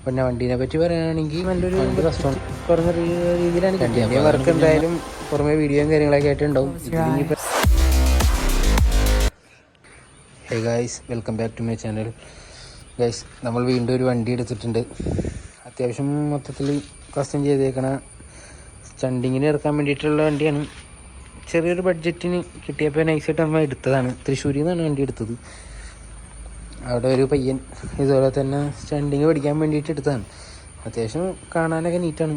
പിന്നെ വണ്ടീനെ പറ്റി പറയുകയാണെങ്കിൽ നല്ലൊരു കസ്റ്റമർ കുറഞ്ഞ രീതിയിലാണ് കിട്ടിയത്. വർക്ക് എന്തായാലും പുറമെ വീഡിയോയും കാര്യങ്ങളൊക്കെ ആയിട്ട് ഉണ്ടാവും. Hey guys, welcome back to my channel. Guys, നമ്മൾ വീണ്ടും ഒരു വണ്ടി എടുത്തിട്ടുണ്ട്. അത്യാവശ്യം മൊത്തത്തിൽ കസ്റ്റം ചെയ്തേക്കണ സ്റ്റണ്ടിങ്ങിന് ഇറക്കാൻ വേണ്ടിയിട്ടുള്ള വണ്ടിയാണ്. ചെറിയൊരു ബഡ്ജറ്റിന് കിട്ടിയപ്പോൾ നൈസായിട്ട് നമ്മൾ എടുത്തതാണ്. തൃശ്ശൂരിൽ നിന്നാണ് വണ്ടി എടുത്തത്. അവിടെ ഒരു പയ്യൻ ഇതുപോലെ തന്നെ സ്റ്റണ്ടിങ് പഠിക്കാൻ വേണ്ടിയിട്ട് എടുത്തതാണ്. അത്യാവശ്യം കാണാനൊക്കെ നീറ്റാണ്.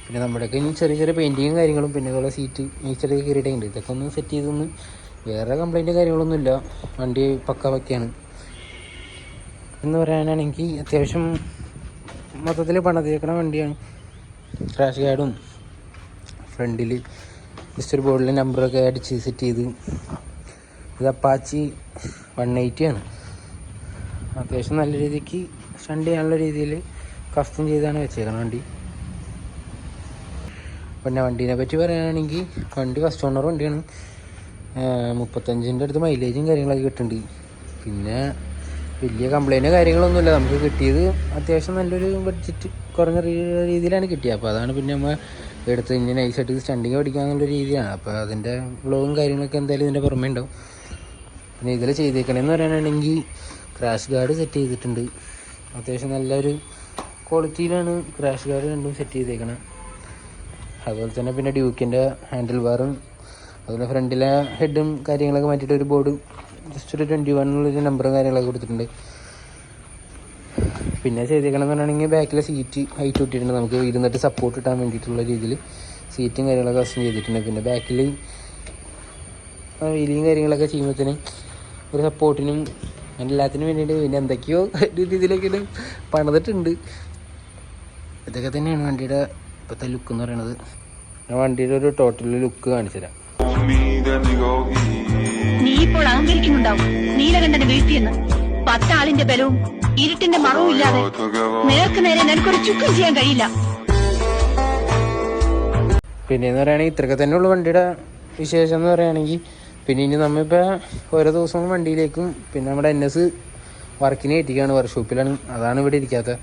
പിന്നെ നമ്മുടെയൊക്കെ ഇനി ചെറിയ ചെറിയ പെയിൻറ്റിങ്ങും കാര്യങ്ങളും പിന്നെ ഇതുപോലെ സീറ്റ് നീച്ചറൊക്കെ കയറിയിട്ടുണ്ട്. ഇതൊക്കെ ഒന്ന് സെറ്റ് ചെയ്തൊന്ന് വേറെ കംപ്ലൈൻറ്റ് കാര്യങ്ങളൊന്നുമില്ല. വണ്ടി പക്കയാണ് എന്ന് പറയാനാണെങ്കിൽ അത്യാവശ്യം മൊത്തത്തിൽ പണിതേക്കണ വണ്ടിയാണ്. ക്രാഷ് ഗാർഡും ഫ്രണ്ടിൽ ജസ്റ്റ് ഒരു ബോർഡിലെ നമ്പറൊക്കെ അടിച്ച് സെറ്റ് ചെയ്ത്. ഇത് അപ്പാച്ചി 180 ആണ്. അത്യാവശ്യം നല്ല രീതിക്ക് സ്റ്റണ്ട് ചെയ്യാനുള്ള രീതിയിൽ കസ്റ്റം ചെയ്താണ് വെച്ചേക്കണം വണ്ടി. പിന്നെ വണ്ടീനെ പറ്റി പറയുകയാണെങ്കിൽ വണ്ടി ഫസ്റ്റ് ഓണർ വണ്ടിയാണ്. 35 അടുത്ത് മൈലേജും കാര്യങ്ങളൊക്കെ കിട്ടുന്നുണ്ട്. പിന്നെ വലിയ കംപ്ലൈൻറ്റോ കാര്യങ്ങളൊന്നുമില്ല. നമുക്ക് കിട്ടിയത് അത്യാവശ്യം നല്ലൊരു ബഡ്ജറ്റ് കുറഞ്ഞ രീതിയിലാണ് കിട്ടിയത്. അപ്പോൾ അതാണ് പിന്നെ നമ്മൾ എടുത്ത് ഇങ്ങനെ നൈസായിട്ട് സ്റ്റണ്ടിങ് പഠിക്കാന്നുള്ള രീതിയാണ്. അപ്പോൾ അതിൻ്റെ വ്ളോഗും കാര്യങ്ങളൊക്കെ എന്തായാലും ഇതിൻ്റെ പുറമേ ഉണ്ടാവും. പിന്നെ ഇതിൽ ചെയ്തേക്കണമെന്ന് പറയാനാണെങ്കിൽ ക്രാഷ് ഗാർഡ് സെറ്റ് ചെയ്തിട്ടുണ്ട്. അത്യാവശ്യം നല്ലൊരു ക്വാളിറ്റിയിലാണ് ക്രാഷ് ഗാർഡ് രണ്ടും സെറ്റ് ചെയ്തേക്കണം. അതുപോലെ തന്നെ പിന്നെ ഡ്യൂക്കിൻ്റെ ഹാൻഡിൽ ബാറും അതുപോലെ ഫ്രണ്ടിലെ ഹെഡും കാര്യങ്ങളൊക്കെ മാറ്റിയിട്ട് ഒരു ബോർഡ് ജസ്റ്റ് ഒരു 21 എന്നുള്ളൊരു നമ്പറും കാര്യങ്ങളൊക്കെ കൊടുത്തിട്ടുണ്ട്. പിന്നെ ചെയ്തേക്കണം എന്ന് പറയുകയാണെങ്കിൽ ബാക്കിലെ സീറ്റ് ഹൈറ്റ് കൂട്ടിയിട്ടുണ്ട്. നമുക്ക് ഇരുന്നിട്ട് സപ്പോർട്ട് കിട്ടാൻ വേണ്ടിയിട്ടുള്ള രീതിയിൽ സീറ്റും കാര്യങ്ങളൊക്കെ കസ്റ്റം ചെയ്തിട്ടുണ്ട്. പിന്നെ ബാക്കിൽ വീലിയും കാര്യങ്ങളൊക്കെ ചെയ്യുമ്പോഴത്തേനും ഒരു സപ്പോർട്ടിനും എല്ലാത്തിനും വേണ്ടിയിട്ട് പിന്നെ എന്തൊക്കെയോ ഒരു രീതിയിലൊക്കെ പണിതിട്ടുണ്ട്. ഇതൊക്കെ തന്നെയാണ് വണ്ടിയുടെ ഇപ്പോഴത്തെ ലുക്ക് എന്ന് പറയുന്നത്. ഞാൻ വണ്ടിയുടെ ഒരു ടോട്ടൽ ലുക്ക് കാണിച്ചു തരാം. നീ ഇപ്പോൾ അഹങ്കരിക്കുന്നുണ്ടാവും നീലകണ്ഠന് വീഴ്ത്തിയെന്ന്. 10 ആളിന്റെ ബലവും ഇരുട്ടിന്റെ മറവും ഇല്ലാതെ നേർക്ക് നേരെ നിനക്കൊരു ചുക്കും ചെയ്യാൻ കഴിയില്ല. പിന്നെയെന്ന് പറയുകയാണെങ്കിൽ ഇത്രയൊക്കെ തന്നെയുള്ള വണ്ടിയുടെ വിശേഷം എന്ന് പറയുകയാണെങ്കിൽ പിന്നെ ഇനി നമ്മളിപ്പോൾ ഓരോ ദിവസവും വണ്ടിയിലേക്കും പിന്നെ നമ്മുടെ NS വർക്കിന് കയറ്റിക്കുകയാണ്. വർക്ക്ഷോപ്പിലാണ്. അതാണ് ഇവിടെ ഇരിക്കാത്തത്.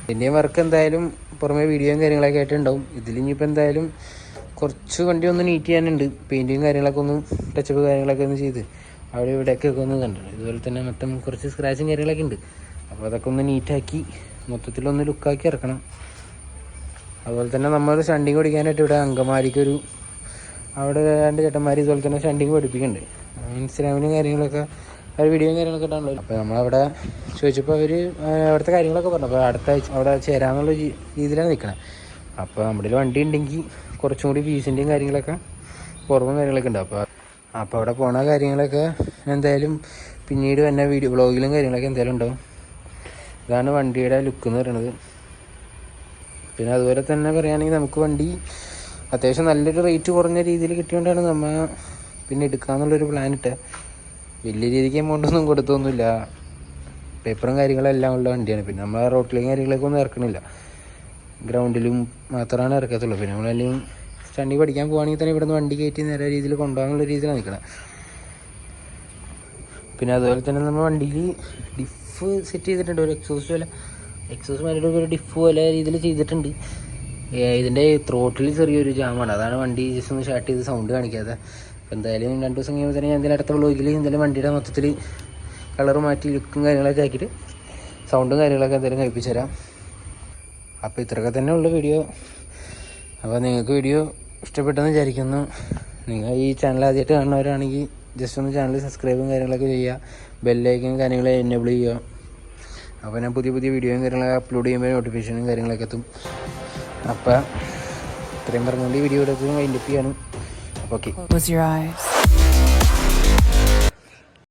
പിന്നെയും വർക്ക് എന്തായാലും പുറമെ വീഡിയോയും കാര്യങ്ങളൊക്കെ ആയിട്ട് ഉണ്ടാവും. ഇതിലിനിയിപ്പോൾ എന്തായാലും കുറച്ച് വണ്ടി ഒന്ന് നീറ്റ് ചെയ്യാനുണ്ട്. പെയിൻറ്റിങ് കാര്യങ്ങളൊക്കെ ഒന്ന് ടച്ചപ്പ് കാര്യങ്ങളൊക്കെ ഒന്ന് ചെയ്ത് അവിടെ ഇവിടെയൊക്കെ ഒന്ന് കണ്ടിട്ടുണ്ട്. ഇതുപോലെ തന്നെ മൊത്തം കുറച്ച് സ്ക്രാച്ചും കാര്യങ്ങളൊക്കെ ഉണ്ട്. അപ്പോൾ അതൊക്കെ ഒന്ന് നീറ്റാക്കി മൊത്തത്തിലൊന്ന് ലുക്കാക്കി ഇറക്കണം. അതുപോലെ തന്നെ നമ്മൾ സ്റ്റണ്ടിങ് പഠിക്കാനായിട്ട് ഇവിടെ അങ്കമാലിക്കൊരു അവിടെ 2 ചേട്ടന്മാർ ഇതുപോലെ തന്നെ സ്റ്റണ്ടിങ് പഠിപ്പിക്കുന്നുണ്ട്. ഇൻസ്റ്റാഗ്രാമിലും കാര്യങ്ങളൊക്കെ അവർ വീഡിയോയും കാര്യങ്ങളൊക്കെ ഇട്ടാണല്ലോ. അപ്പോൾ നമ്മളവിടെ ചോദിച്ചപ്പോൾ അവർ അവിടുത്തെ കാര്യങ്ങളൊക്കെ പറഞ്ഞു. അപ്പോൾ അടുത്ത ആഴ്ച അവിടെ ചേരാമെന്നുള്ള രീതിയിലാണ് നിൽക്കുന്നത്. അപ്പോൾ നമ്മുടെ വണ്ടി ഉണ്ടെങ്കിൽ കുറച്ചും കൂടി ഫീസിൻ്റെയും കാര്യങ്ങളൊക്കെ പുറവും കാര്യങ്ങളൊക്കെ ഉണ്ട്. അപ്പോൾ അവിടെ പോണ കാര്യങ്ങളൊക്കെ എന്തായാലും പിന്നീട് തന്നെ വീഡിയോ വ്ളോഗിലും കാര്യങ്ങളൊക്കെ എന്തായാലും ഉണ്ടാവും. ഇതാണ് വണ്ടിയുടെ ലുക്ക് എന്ന് പറയുന്നത്. പിന്നെ അതുപോലെ തന്നെ പറയുകയാണെങ്കിൽ നമുക്ക് വണ്ടി അത്യാവശ്യം നല്ലൊരു റേറ്റ് കുറഞ്ഞ രീതിയിൽ കിട്ടിയോണ്ടാണ് നമ്മൾ പിന്നെ എടുക്കാമെന്നുള്ളൊരു പ്ലാൻ ഇട്ട്. വലിയ രീതിക്ക് എമൗണ്ട് ഒന്നും കൊടുത്തൊന്നുമില്ല. പേപ്പറും കാര്യങ്ങളെല്ലാം ഉള്ള വണ്ടിയാണ്. പിന്നെ നമ്മൾ റോട്ടിലേക്കും കാര്യങ്ങളൊക്കെ ഒന്നും ഇറക്കണില്ല. ഗ്രൗണ്ടിലും മാത്രമാണ് ഇറക്കത്തുള്ളൂ. പിന്നെ നമ്മളെല്ലാം സ്റ്റണ്ടി പഠിക്കാൻ പോകുകയാണെങ്കിൽ തന്നെ ഇവിടുന്ന് വണ്ടി കയറ്റി നേരെ രീതിയിൽ കൊണ്ടുപോകാനുള്ള രീതിയിലാണ് നിൽക്കണം. പിന്നെ അതുപോലെ തന്നെ നമ്മൾ വണ്ടിയിൽ ഡിഫ് സെറ്റ് ചെയ്തിട്ടുണ്ട്. ഒരു എക്സോസ് മാറ്റിയിട്ട് ഒരു ഡിഫ് പോലെ രീതിയിൽ ചെയ്തിട്ടുണ്ട്. ഇതിൻ്റെ ത്രോട്ടിൽ ചെറിയൊരു ജാമാണ്. അതാണ് വണ്ടി ജസ്റ്റ് ഒന്ന് സ്റ്റാർട്ട് ചെയ്ത് സൗണ്ട് കാണിക്കാതെ. അപ്പോൾ എന്തായാലും 2 ദിവസം കഴിയുമ്പോൾ തന്നെ ഞാൻ എന്തായാലും അടുത്ത വ്ളോഗിൽ എന്തായാലും വണ്ടിയുടെ മൊത്തത്തിൽ കളർ മാറ്റി ലുക്കും കാര്യങ്ങളൊക്കെ ആക്കിയിട്ട് സൗണ്ടും കാര്യങ്ങളൊക്കെ എന്തായാലും കഴിപ്പിച്ചു തരാം. അപ്പോൾ ഇത്രയൊക്കെ തന്നെ ഉള്ള വീഡിയോ. അപ്പോൾ നിങ്ങൾക്ക് വീഡിയോ ഇഷ്ടപ്പെട്ടെന്ന് വിചാരിക്കുന്നു. നിങ്ങൾ ഈ ചാനൽ ആദ്യമായിട്ട് കാണുന്നവരാണെങ്കിൽ ജസ്റ്റ് ഒന്ന് ചാനൽ സബ്സ്ക്രൈബും കാര്യങ്ങളൊക്കെ ചെയ്യുക. ബെല്ലൈക്കനും കാര്യങ്ങൾ എനേബിൾ ചെയ്യുക. അപ്പോൾ ഞാൻ പുതിയ വീഡിയോയും കാര്യങ്ങളൊക്കെ അപ്ലോഡ് ചെയ്യുമ്പോൾ നോട്ടിഫിക്കേഷനും കാര്യങ്ങളൊക്കെ എത്തും. അപ്പോൾ ഇത്രയും പറഞ്ഞുകൊണ്ട് ഈ വീഡിയോ എടുത്ത് വൈൻഡപ്പ് ചെയ്യാണ്. അപ്പോൾ ഓക്കെ.